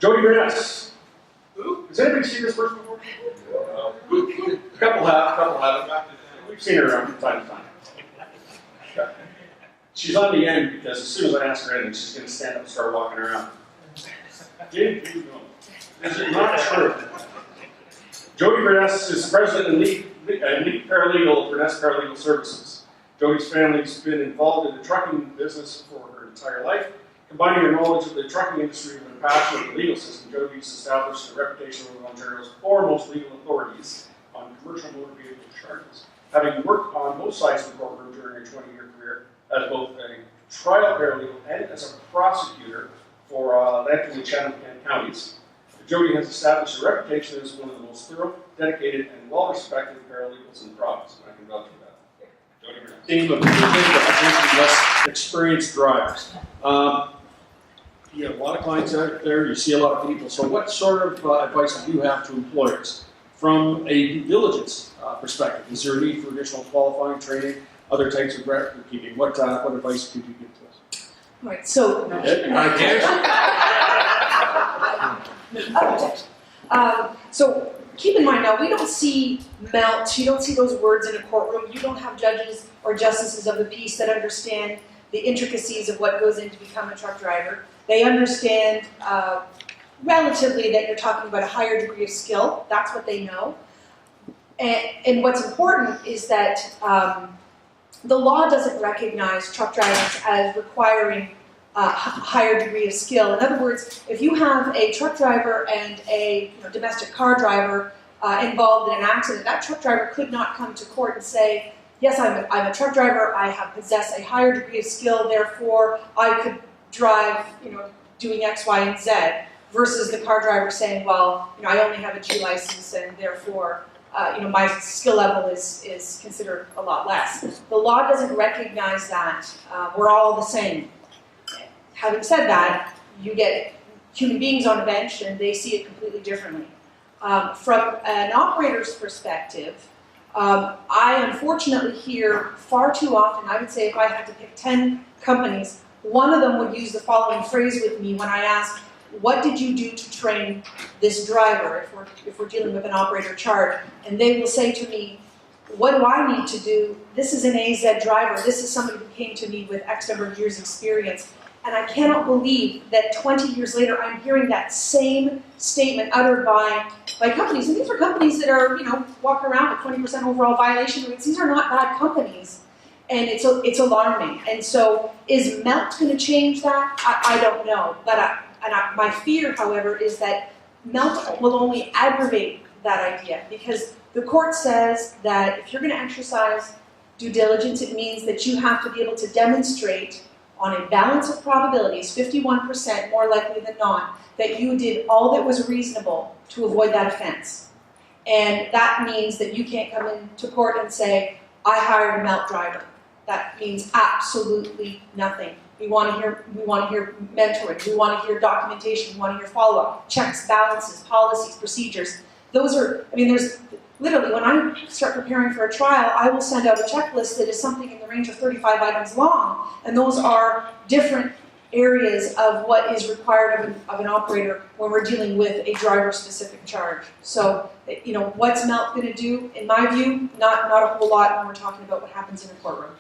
Jodi Burness. Has anybody seen this person before? A couple haven't. We've seen her around from time to time. She's on the end because as soon as I ask her anything, she's going to stand up and start walking around. This is not true. Jodi Burness is president and lead paralegal of Burness Paralegal Services. Jodi's family's been involved in the trucking business for her entire life. Combining her knowledge of the trucking industry with her passion for the legal system, Jodi's established a reputation with Ontario's foremost legal authorities on commercial motor vehicle charges. Having worked on both sides of the courtroom during her 20-year career as both a trial paralegal and as a prosecutor for Lambton and Chatham counties, Jodi has established a reputation as one of the most thorough, dedicated, and well-respected paralegals in the province, and I can vouch for that. Jodi Burness. Team of less experienced drivers. You have a lot of clients out there, you see a lot of people, so what sort of advice do you have to employers from a due diligence perspective? Is there a need for additional qualifying training, other types of record keeping? What advice could you give to us? All right, so so keep in mind now, we don't see melt, you don't see those words in a courtroom, you don't have judges or justices of the peace that understand the intricacies of what goes into becoming a truck driver. They understand relatively that you're talking about a higher degree of skill, that's what they know. And what's important is that the law doesn't recognize truck drivers as requiring a higher degree of skill. In other words, if you have a truck driver and a domestic car driver involved in an accident, that truck driver could not come to court and say, yes, I'm a truck driver, I have possessed a higher degree of skill, therefore I could drive, doing X, Y, and Z, versus the car driver saying, well, I only have a G license and therefore my skill level is considered a lot less. The law doesn't recognize that. We're all the same. Having said that, you get human beings on a bench and they see it completely differently. From an operator's perspective, I unfortunately hear far too often, I would say if I had to pick 10 companies, one of them would use the following phrase with me when I ask, what did you do to train this driver, if we're dealing with an operator charge? And they will say to me, what do I need to do? This is an AZ driver. This is somebody who came to me with X number of years experience. And I cannot believe that 20 years later, I'm hearing that same statement uttered by companies. And these are companies that are, walking around with 20% overall violation rates. These are not bad companies. And it's alarming. And so is MELT going to change that? I don't know. But my fear, however, is that MELT will only aggravate that idea. Because the court says that if you're going to exercise due diligence, it means that you have to be able to demonstrate on a balance of probabilities, 51% more likely than not, that you did all that was reasonable to avoid that offense. And that means that you can't come into court and say, I hired a MELT driver. That means absolutely nothing. We want to hear mentoring, we want to hear documentation, we want to hear follow-up, checks, balances, policies, procedures. Those are, there's literally, when I start preparing for a trial, I will send out a checklist that is something in the range of 35 items long, and those are different areas of what is required of an operator when we're dealing with a driver-specific charge. So, what's MELT going to do? In my view, not a whole lot when we're talking about what happens in a courtroom.